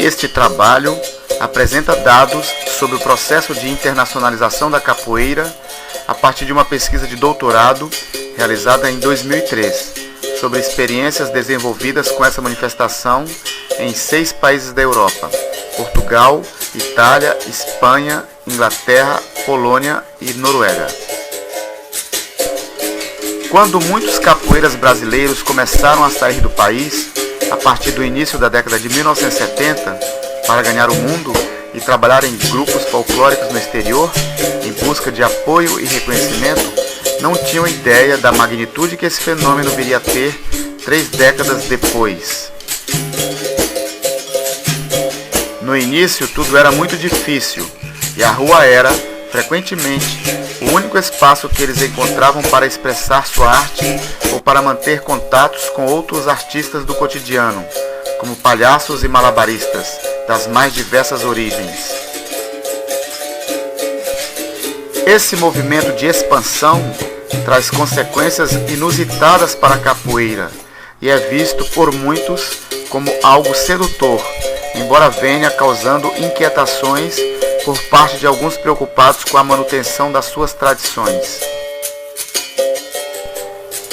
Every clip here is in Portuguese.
Este trabalho apresenta dados sobre o processo de internacionalização da capoeira a partir de uma pesquisa de doutorado realizada em 2003, sobre experiências desenvolvidas com essa manifestação em 6 países da Europa: Portugal, Itália, Espanha, Inglaterra, Polônia e Noruega. Quando muitos capoeiras brasileiros começaram a sair do país, a partir do início da década de 1970, para ganhar o mundo e trabalhar em grupos folclóricos no exterior, em busca de apoio e reconhecimento, não tinham ideia da magnitude que esse fenômeno viria a ter 3 décadas depois. No início, tudo era muito difícil e a rua era, frequentemente, o único espaço que eles encontravam para expressar sua arte ou para manter contatos com outros artistas do cotidiano, como palhaços e malabaristas, das mais diversas origens. Esse movimento de expansão traz consequências inusitadas para a capoeira e é visto por muitos como algo sedutor, embora venha causando inquietações por parte de alguns preocupados com a manutenção das suas tradições.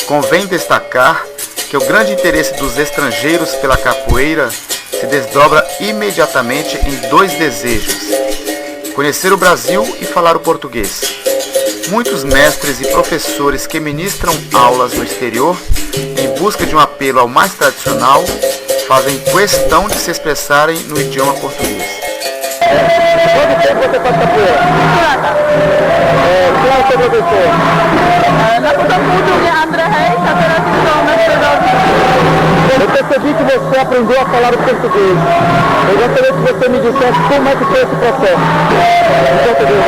Convém destacar que o grande interesse dos estrangeiros pela capoeira se desdobra imediatamente em 2 desejos: conhecer o Brasil e falar o português. Muitos mestres e professores que ministram aulas no exterior, em busca de um apelo ao mais tradicional, fazem questão de se expressarem no idioma português. Quanto tempo você faz capoeira? Quem é o seu professor? Na cultura André Reis, eu percebi que você aprendeu a falar o português. Eu gostaria que você me dissesse como é que foi esse processo. Português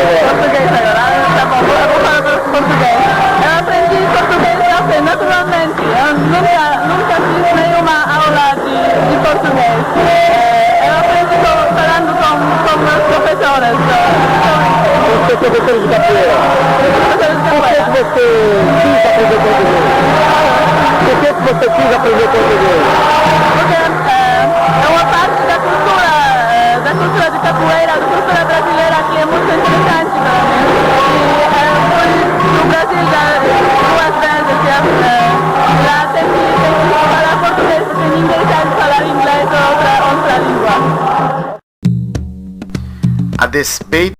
agora? Tá bom, eu vou falar português. Eu aprendi português assim, naturalmente. Eu nunca fiz nenhuma aula de português. Eu aprendi falando com meus professores. Os seus professores de capoeira? Por que você quis aprender português? Por que você quis aprender português? Porque é uma parte da cultura de capoeira, da cultura brasileira que é muito interessante para mim. E no Brasil, 2 vezes, já tem que falar português porque ninguém sabe falar inglês ou outra língua. A despeito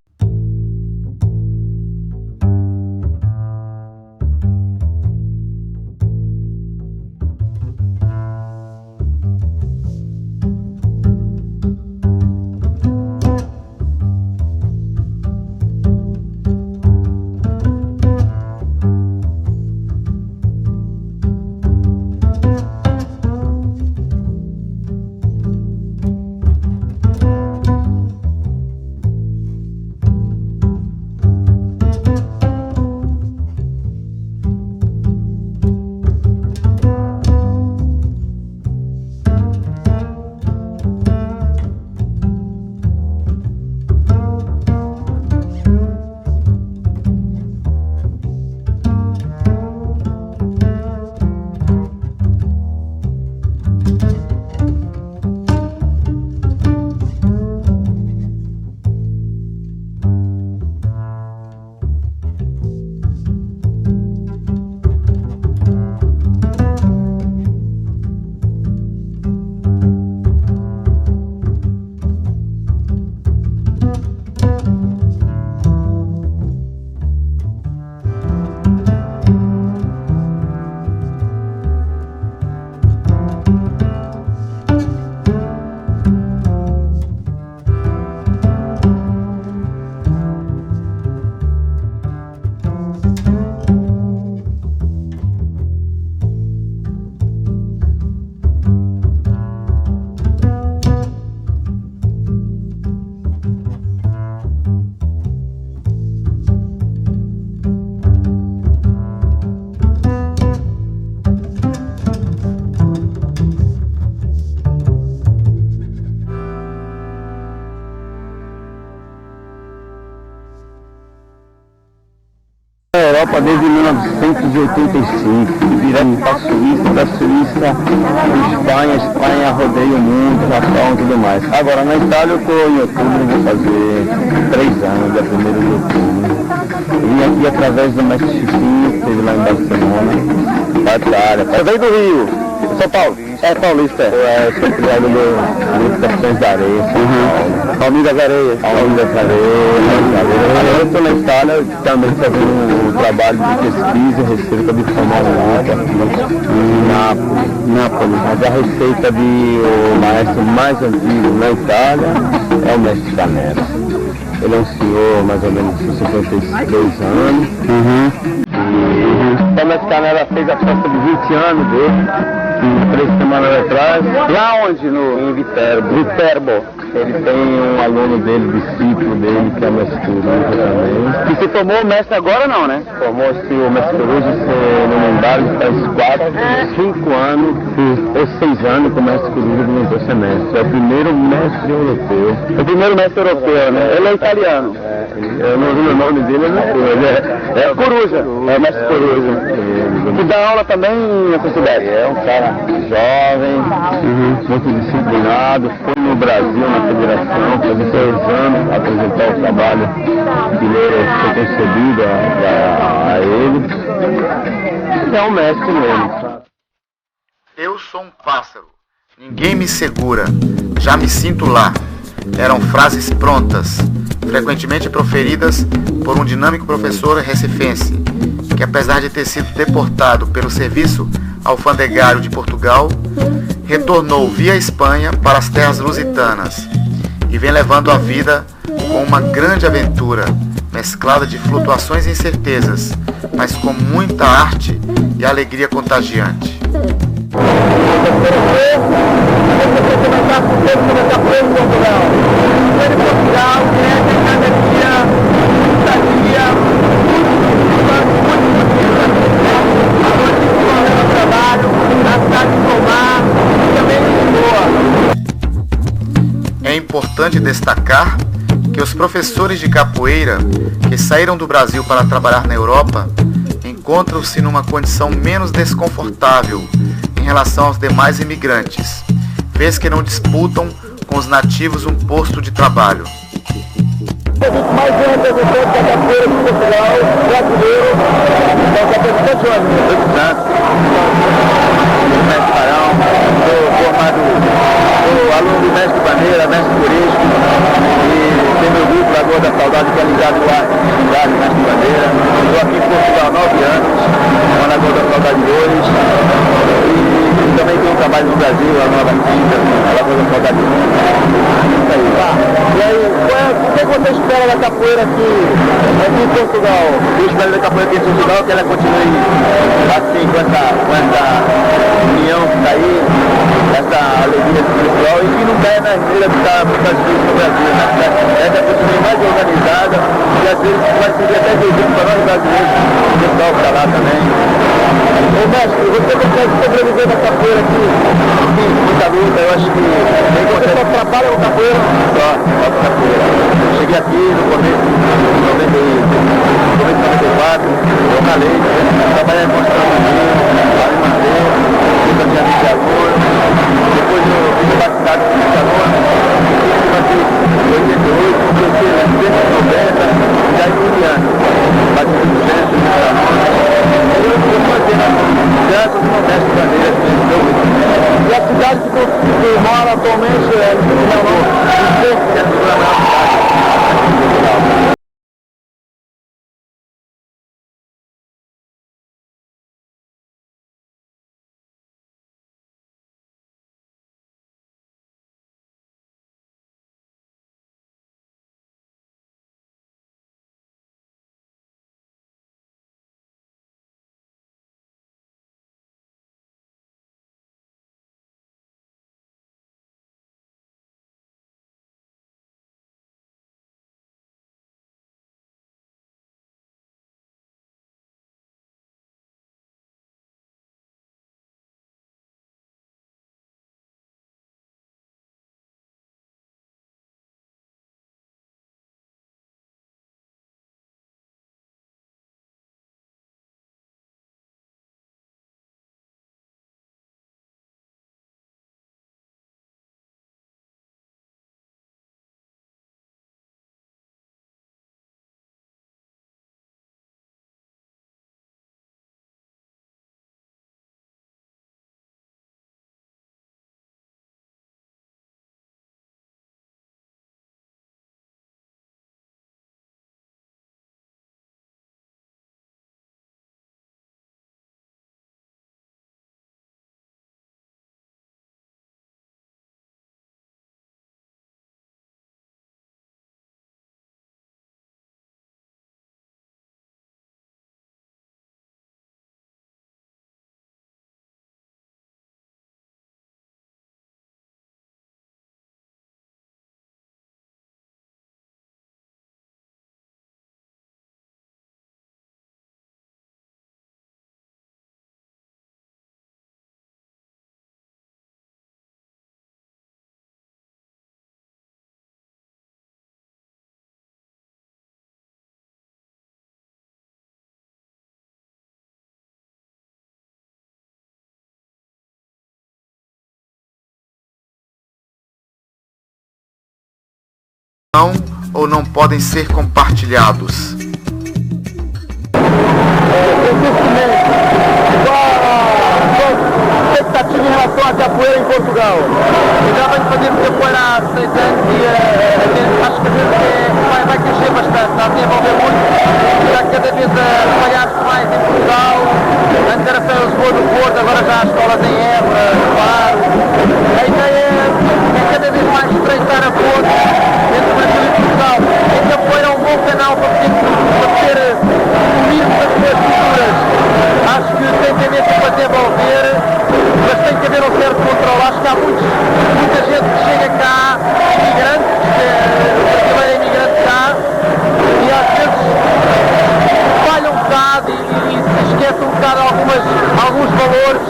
Na Europa desde 1985, direto para a Suíça, da Suíça, Espanha, rodeio o mundo, Japão e tudo mais. Agora na Itália eu estou em outubro, vou fazer 3 anos, dia 1º de outubro. Vim aqui através do mestre Chiquinho, que esteve lá em Barcelona, para a Itália. Você veio do Rio, São Paulo? É paulista. Eu sou criado no Capitães da Areia, São Paulo. Palmeiras das Areias. Palmeiras das Areias. Agora eu estou na Itália também fazendo um trabalho de pesquisa, receita de formalmente em Nápoles. Mas a receita de o maestro mais antigo na Itália é o mestre Canela. Ele é um senhor mais ou menos de 52 anos. O mestre Canela fez a festa de 20 anos dele. 3 semanas atrás. Lá onde? Em Viterbo. Ele tem um aluno dele, discípulo dele, que é o mestre Coruja também. E se formou o mestre agora não, né? Formou-se o mestre Coruja, se não me engano, faz 5 anos ou 6 anos que o mestre Coruja começou a ser mestre. É o primeiro mestre europeu. O primeiro mestre europeu, né? Ele é italiano. Eu não vi o nome dele, mas é Coruja. É o mestre Coruja. E dá aula também na faculdade. É um cara jovem, muito disciplinado, foi no Brasil, na federação, faz 3 anos, apresentar o trabalho que foi concebido a ele. É um mestre mesmo. Eu sou um pássaro, ninguém me segura, já me sinto lá. Eram frases prontas, frequentemente proferidas por um dinâmico professor recifense, que apesar de ter sido deportado pelo Serviço Alfandegário de Portugal, retornou via Espanha para as terras lusitanas e vem levando a vida com uma grande aventura, mesclada de flutuações e incertezas, mas com muita arte e alegria contagiante. É importante destacar que os professores de capoeira que saíram do Brasil para trabalhar na Europa encontram-se numa condição menos desconfortável em relação aos demais imigrantes, vez que não disputam com os nativos um posto de trabalho. Mais um representante da capoeira de Portugal, brasileiro, é o representante mestre Barão, sou formado, sou aluno do mestre Bandeira, mestre Turismo, e tem meu grupo Lagoa da Saudade, que é ligado lá, mestre Bandeira. Estou aqui em Portugal há 9 anos, na Lagoa da Saudade 2, e também tenho um trabalho no Brasil, lá na Nova Quinta, na Lagoa da Saudade 1. Isso aí. E aí, o que você espera da capoeira aqui em Portugal? Eu espero da capoeira aqui em Portugal que ela continue assim, com essa união que está aí, essa alegria espiritual, e que não caia na armeira que está muitas vezes no Brasil, né? Essa continue mais organizada, e às vezes vai servir até de exemplo para nós brasileiros, o pessoal que está lá também. Ô mestre, você consegue sobreviver da capoeira aqui? Sim, muita luta, eu acho que... Você só trabalha com capoeira? Só com capoeira. Eu cheguei aqui no começo de 94, eu ralei, trabalhei em construção, lá em Madeira, fiz a minha vida de aluno, depois eu fiz a batizado com o aluno, fiz em 88, comecei em 1990, e aí por diante, batizado com gente, eu vou fazer graças ao mestre Bandeira, que me deu muito. E a cidade que você mora atualmente é ou não podem ser compartilhados? Expectativa em relação à capoeira em Portugal. Eu já venho fazendo capoeira há 6 anos e acho que vai crescer bastante, está a desenvolver muito, já cada vez espalhar-se mais em Portugal. Antes era só Lisboa do Porto, agora já há escolas em Évora, no Faro. A ideia é cada vez mais estreitar a ponte entre o Brasil e Portugal. A capoeira é um bom canal para poder unir as duas culturas. Acho que tem tendência para desenvolver, mas tem que haver um certo controle. Acho que há muita gente que chega cá, imigrantes, brasileiro é imigrante cá, e às vezes falha um bocado e se esquece um bocado alguns valores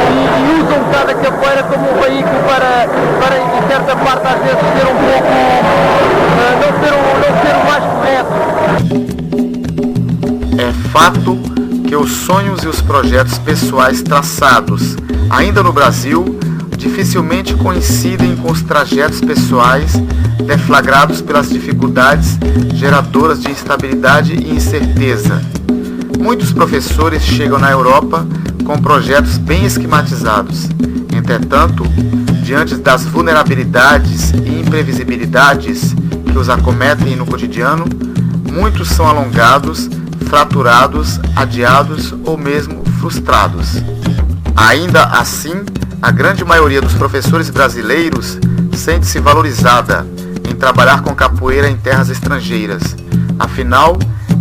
e usa um bocado a capoeira como um veículo para em certa parte às vezes ser um pouco, não ser o mais correto. É fato que os sonhos e os projetos pessoais traçados, ainda no Brasil, dificilmente coincidem com os trajetos pessoais deflagrados pelas dificuldades geradoras de instabilidade e incerteza. Muitos professores chegam na Europa com projetos bem esquematizados. Entretanto, diante das vulnerabilidades e imprevisibilidades que os acometem no cotidiano, muitos são alongados, fraturados, adiados ou mesmo frustrados. Ainda assim, a grande maioria dos professores brasileiros sente-se valorizada em trabalhar com capoeira em terras estrangeiras. Afinal,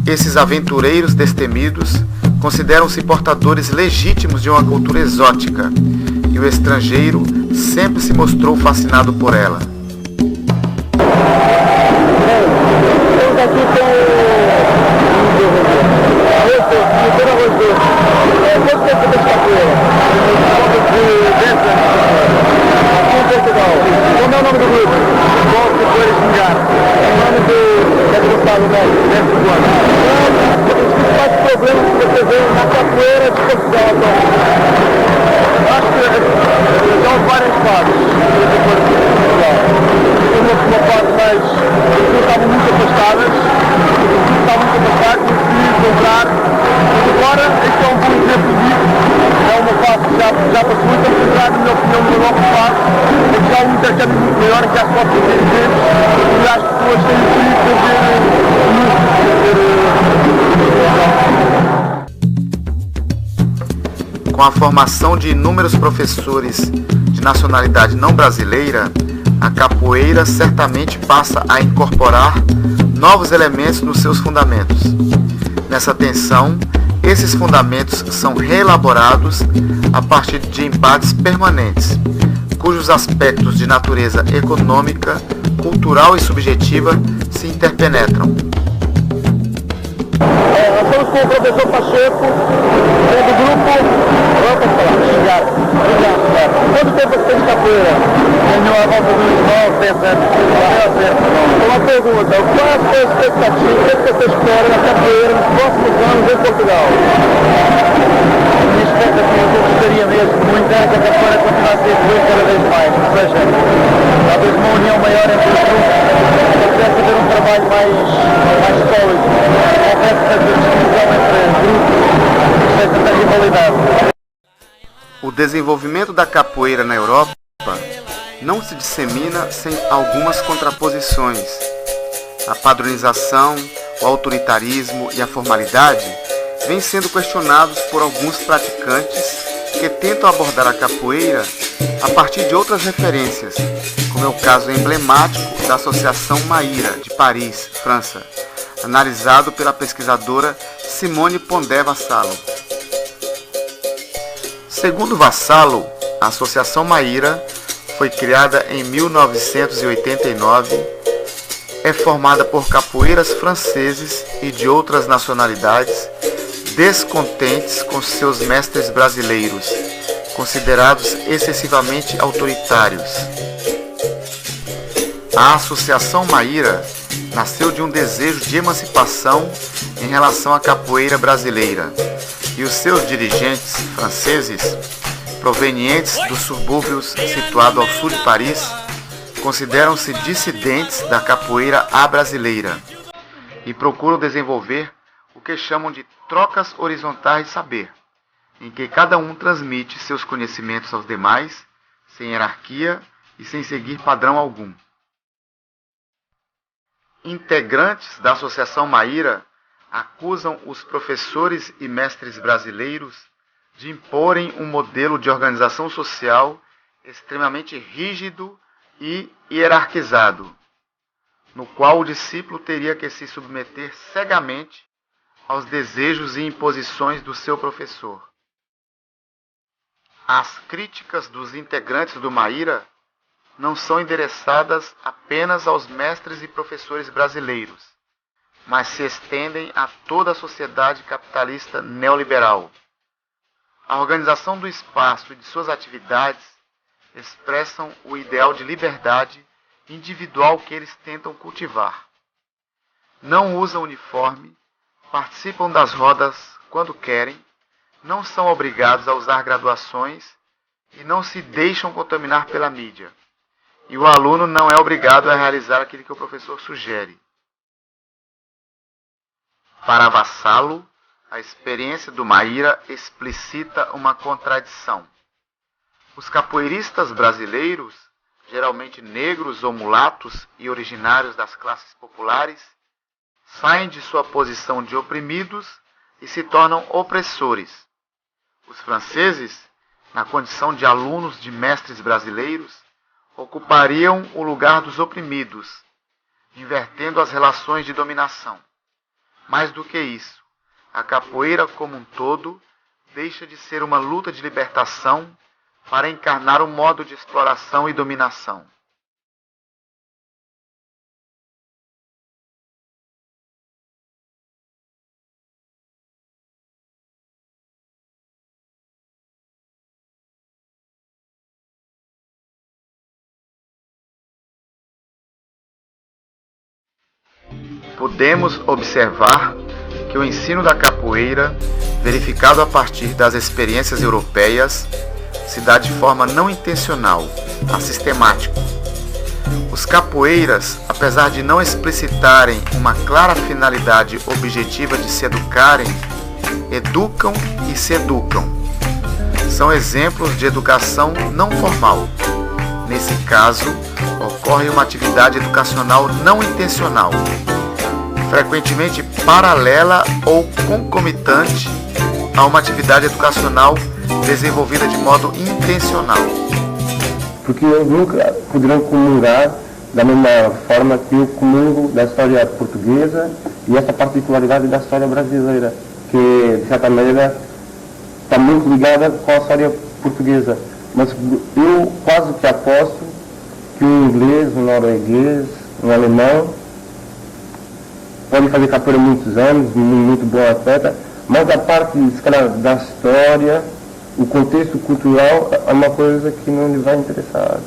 esses aventureiros destemidos consideram-se portadores legítimos de uma cultura exótica, e o estrangeiro sempre se mostrou fascinado por ela. Como é o nome do grupo? Posso depois negar. O nome do responsável dentro do ano. Os principais problemas que você vê na capoeira de Portugal. Acho que são várias fases de Portugal. Uma fase mais que estavam muito afastadas, e encontrar. Agora, este é um bom exemplo disso. É uma fase que já passou muito a entrar, na minha opinião, numa nova fase, porque já há um intercâmbio muito maior que já se pode fazer eventos e as pessoas têm que fazer. Com a formação de inúmeros professores de nacionalidade não brasileira, a capoeira certamente passa a incorporar novos elementos nos seus fundamentos. Nessa tensão, esses fundamentos são reelaborados a partir de embates permanentes, cujos aspectos de natureza econômica, cultural e subjetiva se interpenetram. Nós estamos com o professor Pacheco, do grupo. Quanto tempo você tem de capoeira? Tenho a volta dos 9, 10 anos. Uma pergunta, qual é a sua expectativa, o que você espera da capoeira nos próximos anos em Portugal? A minha expectativa, que eu gostaria mesmo muito, é que a capoeira continue a ser evoluir cada vez mais, ou seja, talvez uma união maior entre os grupos, para pudesse haver um trabalho mais sólido, houvesse essa distinção entre grupos, ou seja, da rivalidade. O desenvolvimento da capoeira na Europa não se dissemina sem algumas contraposições. A padronização, o autoritarismo e a formalidade vêm sendo questionados por alguns praticantes que tentam abordar a capoeira a partir de outras referências, como é o caso emblemático da Associação Maíra, de Paris, França, analisado pela pesquisadora Simone Pondé Vassalo. Segundo Vassalo, a Associação Maíra foi criada em 1989, é formada por capoeiras franceses e de outras nacionalidades, descontentes com seus mestres brasileiros, considerados excessivamente autoritários. A Associação Maíra nasceu de um desejo de emancipação em relação à capoeira brasileira, e os seus dirigentes franceses, provenientes dos subúrbios situados ao sul de Paris, consideram-se dissidentes da capoeira à-brasileira e procuram desenvolver o que chamam de trocas horizontais de saber, em que cada um transmite seus conhecimentos aos demais, sem hierarquia e sem seguir padrão algum. Integrantes da Associação Maíra acusam os professores e mestres brasileiros de imporem um modelo de organização social extremamente rígido e hierarquizado, no qual o discípulo teria que se submeter cegamente aos desejos e imposições do seu professor. As críticas dos integrantes do Maíra não são endereçadas apenas aos mestres e professores brasileiros, mas se estendem a toda a sociedade capitalista neoliberal. A organização do espaço e de suas atividades expressam o ideal de liberdade individual que eles tentam cultivar. Não usam uniforme, participam das rodas quando querem, não são obrigados a usar graduações e não se deixam contaminar pela mídia. E o aluno não é obrigado a realizar aquilo que o professor sugere. Para Vassalo, a experiência do Maíra explicita uma contradição. Os capoeiristas brasileiros, geralmente negros ou mulatos e originários das classes populares, saem de sua posição de oprimidos e se tornam opressores. Os franceses, na condição de alunos de mestres brasileiros, ocupariam o lugar dos oprimidos, invertendo as relações de dominação. Mais do que isso, a capoeira como um todo deixa de ser uma luta de libertação para encarnar um modo de exploração e dominação. Podemos observar que o ensino da capoeira, verificado a partir das experiências europeias, se dá de forma não intencional, assistemático. Os capoeiras, apesar de não explicitarem uma clara finalidade objetiva de se educarem, educam e se educam. São exemplos de educação não formal. Nesse caso, ocorre uma atividade educacional não intencional, frequentemente paralela ou concomitante a uma atividade educacional desenvolvida de modo intencional. Porque eu nunca poderão comungar da mesma forma que eu comungo da história portuguesa e essa particularidade da história brasileira, que de certa maneira está muito ligada com a história portuguesa. Mas eu quase que aposto que um inglês, um norueguês, um alemão pode fazer capoeira há muitos anos, muito bom atleta, mas a parte da história, o contexto cultural é uma coisa que não lhe vai interessar.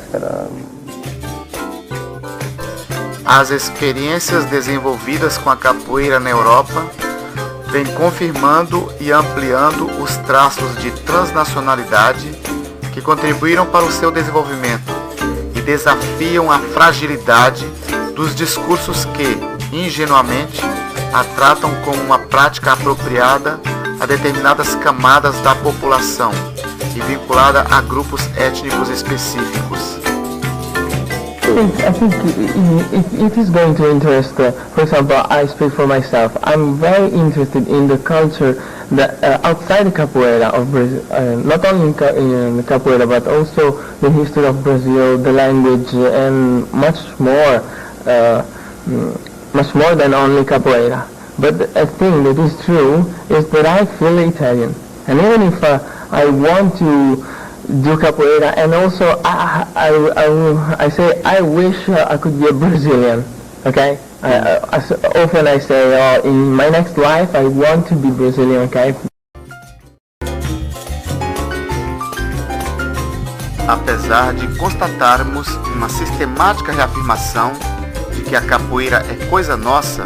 As experiências desenvolvidas com a capoeira na Europa vêm confirmando e ampliando os traços de transnacionalidade que contribuíram para o seu desenvolvimento e desafiam a fragilidade dos discursos que, ingenuamente, a tratam como uma prática apropriada a determinadas camadas da população e vinculada a grupos étnicos específicos. I think it is going to interest, for example, I speak for myself. I'm very interested in the culture that outside the capoeira of Brazil, not only in capoeira, but also the history of Brazil, the language, and much more than only capoeira. But a thing that is true is that I feel Italian, and even if I want to do capoeira, and also I say I wish I could be a Brazilian. Okay, as often I say, in my next life I want to be Brazilian. Okay. Apesar de constatarmos uma sistemática reafirmação de que a capoeira é coisa nossa,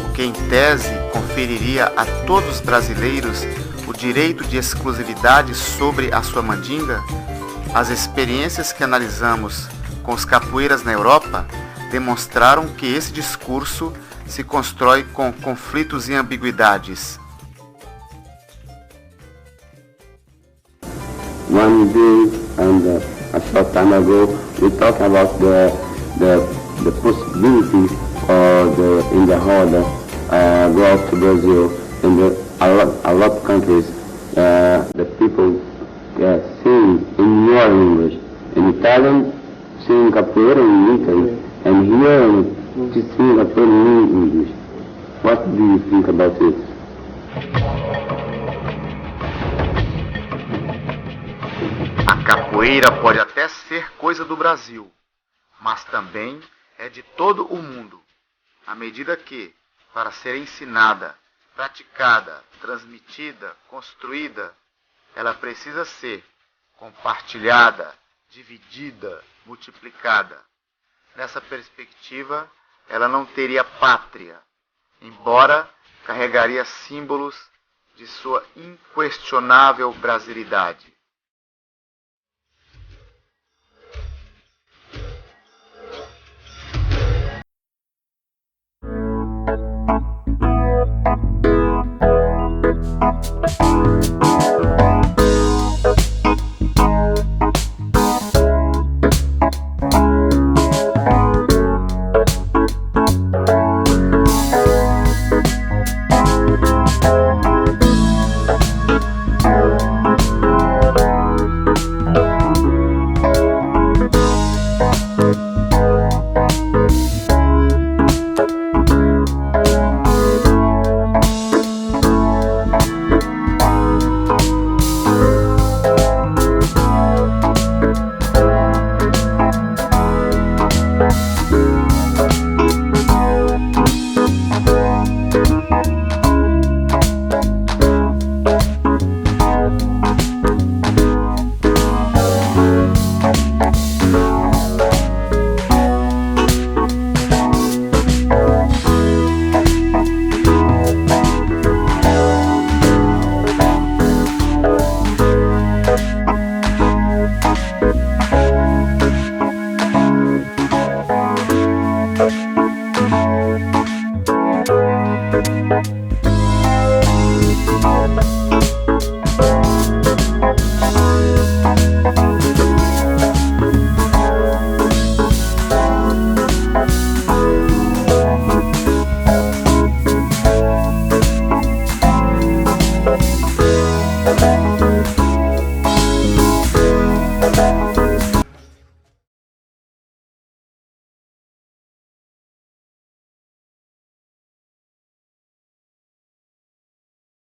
o que em tese conferiria a todos os brasileiros o direito de exclusividade sobre a sua mandinga, as experiências que analisamos com os capoeiras na Europa demonstraram que esse discurso se constrói com conflitos e ambiguidades. One day and a short time ago, we talked about the possibility of the India Roda go out to Brazil, and a lot of countries, the people sing in your English, in Italian, sing capoeira in Italy, and here to sing capoeira in English. What do you think about it? A capoeira pode até ser coisa do Brasil, mas também é de todo o mundo, à medida que, para ser ensinada, praticada, transmitida, construída, ela precisa ser compartilhada, dividida, multiplicada. Nessa perspectiva, ela não teria pátria, embora carregaria símbolos de sua inquestionável brasilidade.